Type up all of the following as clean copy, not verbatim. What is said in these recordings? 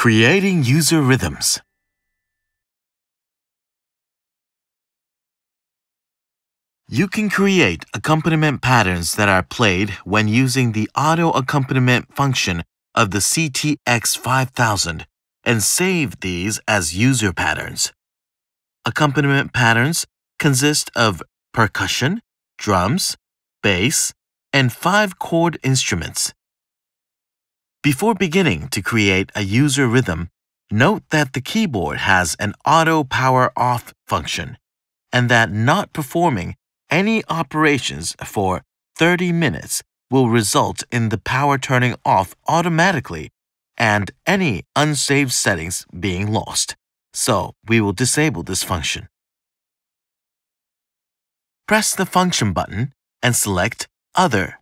Creating user rhythms. You can create accompaniment patterns that are played when using the auto accompaniment function of the CT-X5000 and save these as user patterns. Accompaniment patterns consist of percussion, drums, bass, and 5 chord instruments. Before beginning to create a user rhythm, note that the keyboard has an auto power off function and that not performing any operations for 30 minutes will result in the power turning off automatically and any unsaved settings being lost. So we will disable this function. Press the function button and select Other.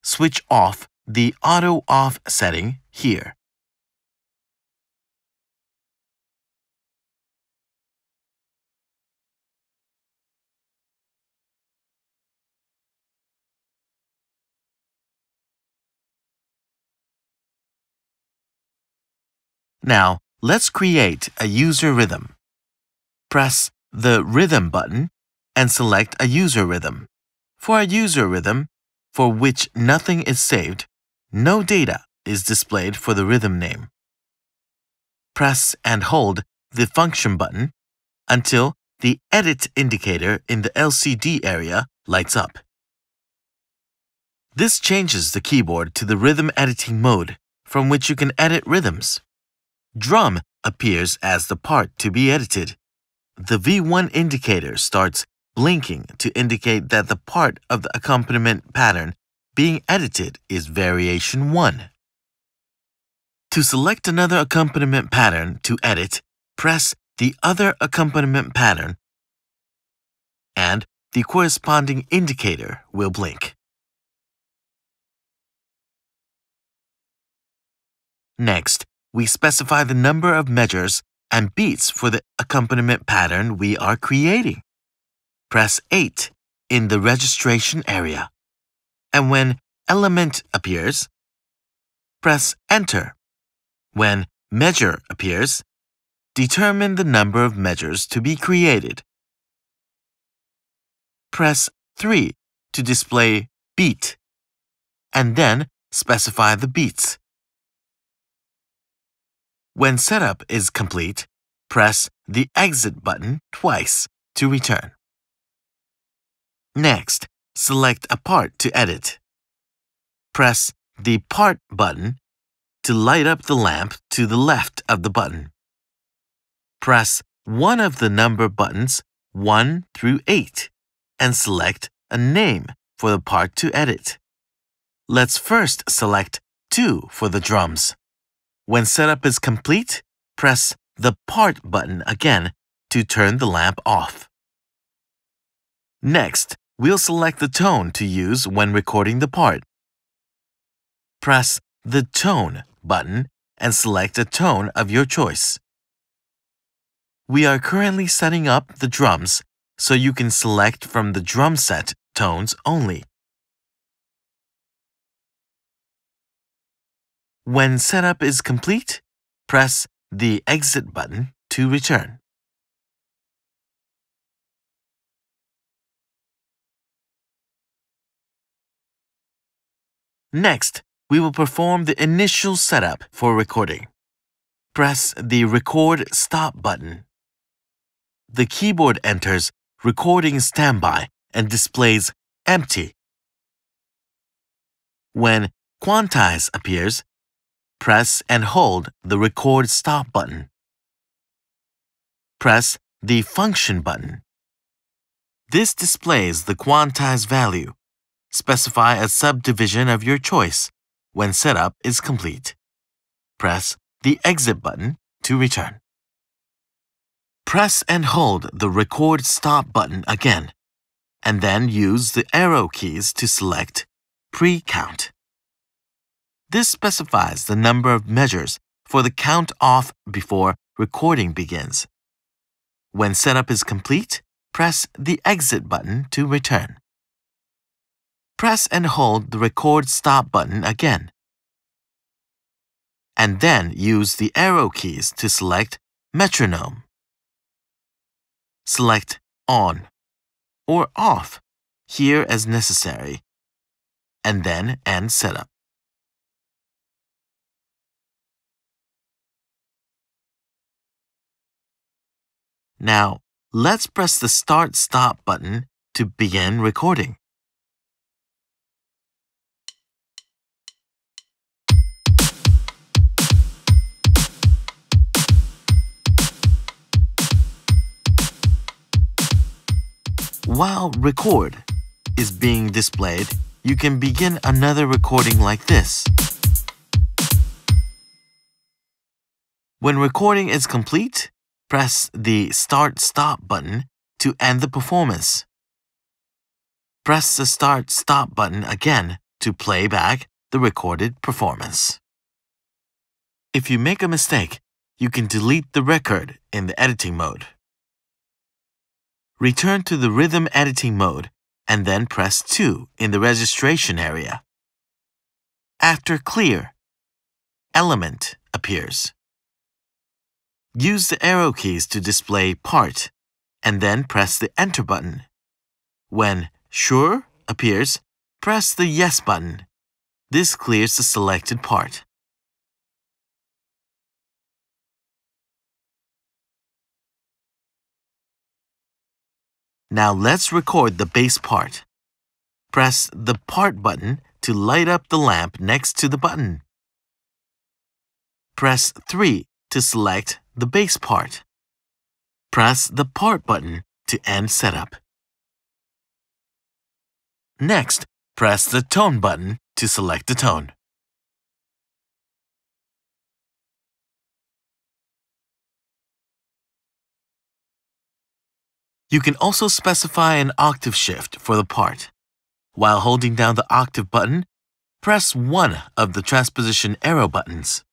Switch off the auto off setting here. Now, let's create a user rhythm. Press the Rhythm button and select a user rhythm. For a user rhythm for which nothing is saved, no data is displayed for the rhythm name. Press and hold the function button until the Edit indicator in the LCD area lights up. This changes the keyboard to the rhythm editing mode from which you can edit rhythms. Drum appears as the part to be edited. The V1 indicator starts blinking to indicate that the part of the accompaniment pattern being edited is variation 1. To select another accompaniment pattern to edit, press the Other accompaniment pattern and the corresponding indicator will blink. Next, we specify the number of measures and beats for the accompaniment pattern we are creating. Press 8 in the registration area. And when Element appears, press Enter. When Measure appears, determine the number of measures to be created. Press 3 to display Beat, and then specify the beats. When setup is complete, press the Exit button twice to return. Next, select a part to edit. Press the Part button to light up the lamp to the left of the button. Press one of the number buttons 1 through 8 and select a name for the part to edit. Let's first select 2 for the drums. When setup is complete, press the Part button again to turn the lamp off. Next, we'll select the tone to use when recording the part. Press the Tone button and select a tone of your choice. We are currently setting up the drums, so you can select from the drum set tones only. When setup is complete, press the Exit button to return. Next, we will perform the initial setup for recording. Press the Record Stop button. The keyboard enters Recording Standby and displays Empty. When Quantize appears, press and hold the Record Stop button. Press the Function button. This displays the quantize value. Specify a subdivision of your choice when setup is complete. Press the Exit button to return. Press and hold the Record Stop button again, and then use the arrow keys to select Pre-Count. This specifies the number of measures for the count off before recording begins. When setup is complete, press the Exit button to return. Press and hold the Record Stop button again. and then use the arrow keys to select Metronome. Select On or Off here as necessary, and then End Setup. Now, let's press the Start-Stop button to begin recording. While Record is being displayed, you can begin another recording like this. When recording is complete, press the Start-Stop button to end the performance. Press the Start-Stop button again to play back the recorded performance. If you make a mistake, you can delete the record in the editing mode. Return to the rhythm editing mode and then press 2 in the registration area. After Clear, Element appears. Use the arrow keys to display Part and then press the Enter button. When Sure appears, press the Yes button. This clears the selected part. Now let's record the bass part. Press the Part button to light up the lamp next to the button. Press 3 to select the bass part. Press the Part button to end setup. Next, press the Tone button to select the tone. You can also specify an octave shift for the part. While holding down the octave button, press one of the transposition arrow buttons.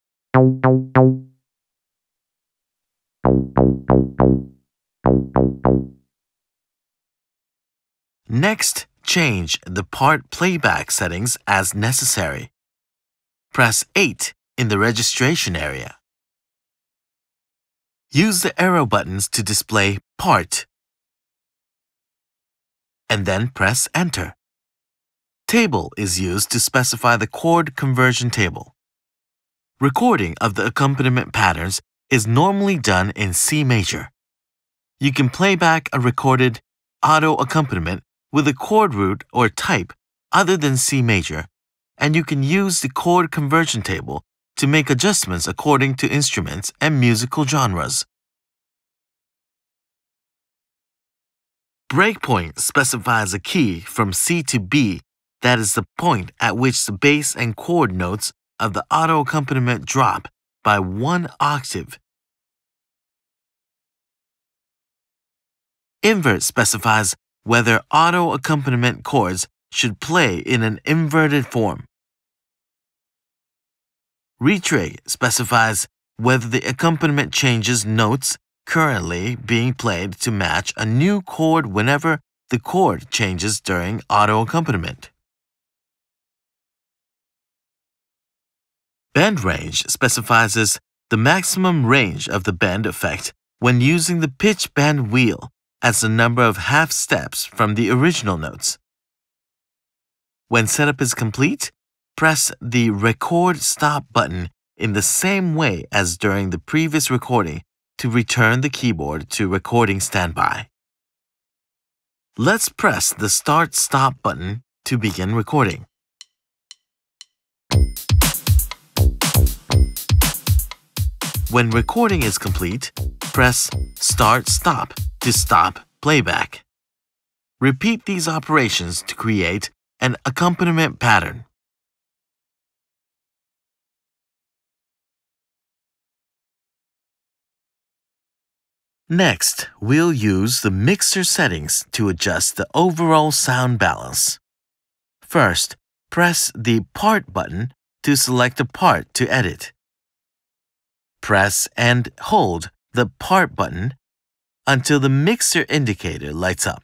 Next, change the part playback settings as necessary. Press 8 in the registration area. Use the arrow buttons to display Part, and then press Enter. Table is used to specify the chord conversion table. Recording of the accompaniment patterns is normally done in C major. You can play back a recorded auto accompaniment with a chord root or type other than C major, and you can use the chord conversion table to make adjustments according to instruments and musical genres. Breakpoint specifies a key from C to B that is the point at which the bass and chord notes of the auto accompaniment drop by 1 octave. Invert specifies whether auto accompaniment chords should play in an inverted form. Retrig specifies whether the accompaniment changes notes currently being played to match a new chord whenever the chord changes during auto accompaniment. Bend range specifies the maximum range of the bend effect when using the pitch bend wheel as the number of half steps from the original notes. When setup is complete, press the Record Stop button in the same way as during the previous recording to return the keyboard to recording standby. Let's press the Start-Stop button to begin recording. When recording is complete, press Start-Stop to stop playback. Repeat these operations to create an accompaniment pattern. Next, we'll use the mixer settings to adjust the overall sound balance. First, press the Part button to select a part to edit. Press and hold the Part button until the mixer indicator lights up.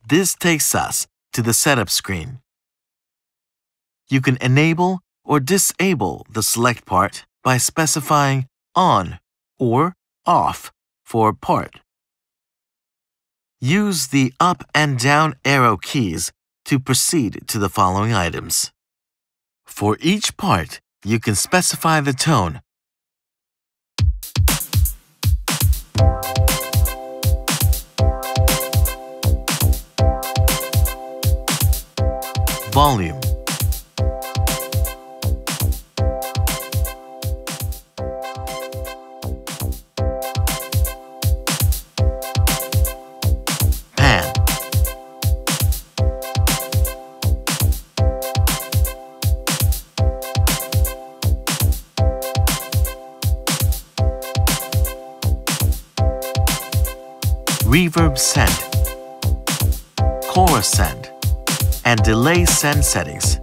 This takes us to the setup screen. You can enable or disable the select part by specifying on or off for part. Use the up and down arrow keys to proceed to the following items. For each part, you can specify the tone. Volume. Pan. Reverb send, chorus send, and delay send settings.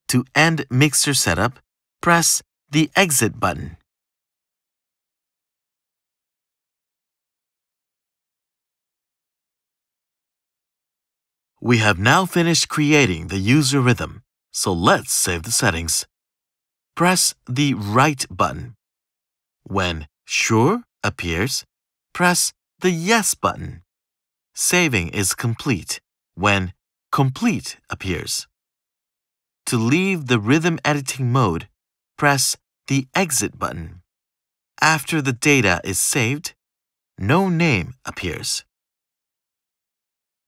To end mixer setup, press the exit button. We have now finished creating the user rhythm, so let's save the settings. Press the right button. When Sure appears, press the Yes button. Saving is complete when Complete appears. To leave the rhythm editing mode, press the Exit button. After the data is saved, no name appears.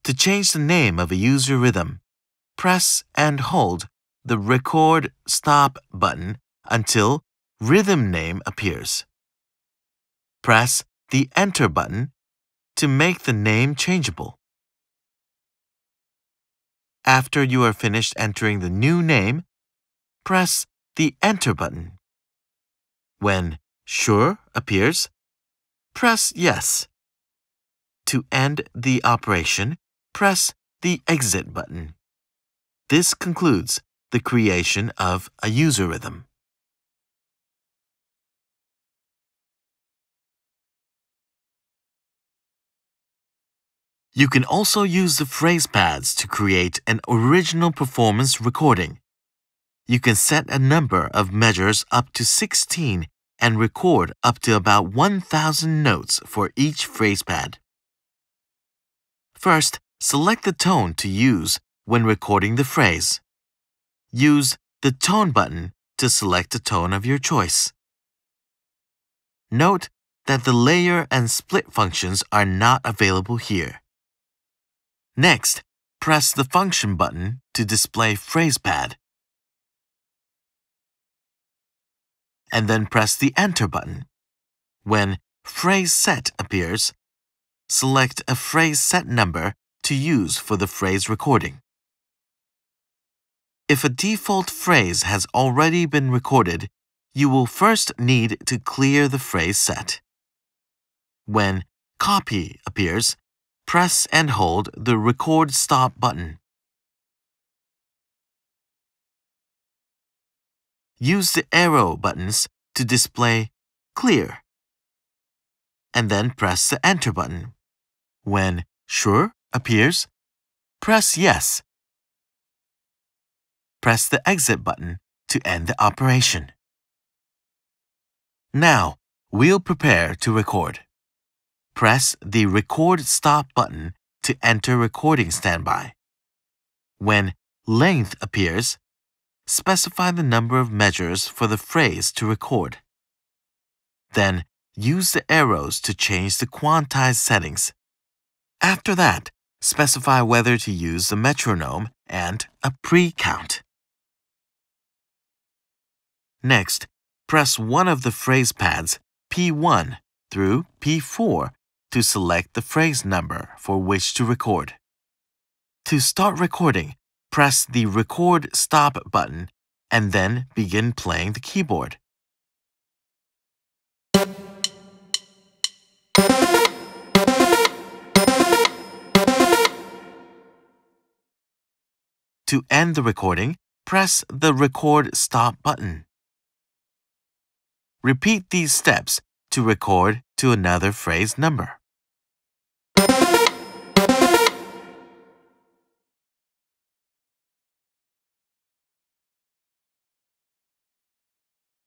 To change the name of a user rhythm, press and hold the Record Stop button until rhythm name appears. Press the Enter button to make the name changeable. After you are finished entering the new name, press the Enter button. When Sure appears, press Yes. To end the operation, press the Exit button. This concludes the creation of a user rhythm. You can also use the phrase pads to create an original performance recording. You can set a number of measures up to 16 and record up to about 1,000 notes for each phrase pad. First, select the tone to use when recording the phrase. Use the Tone button to select the tone of your choice. Note that the layer and split functions are not available here. Next, press the Function button to display phrase pad. And then press the Enter button. When Phrase Set appears, select a phrase set number to use for the phrase recording. If a default phrase has already been recorded, you will first need to clear the phrase set. When Copy appears, press and hold the Record Stop button. Use the arrow buttons to display Clear, and then press the Enter button. When Sure appears, press Yes. Press the Exit button to end the operation. Now, we'll prepare to record. Press the Record Stop button to enter recording standby. When Length appears, specify the number of measures for the phrase to record. Then, use the arrows to change the quantized settings. After that, specify whether to use the metronome and a pre-count. Next, press one of the phrase pads P1 through P4 to select the phrase number for which to record. To start recording, press the Record Stop button and then begin playing the keyboard. To end the recording, press the Record Stop button. Repeat these steps to record to another phrase number.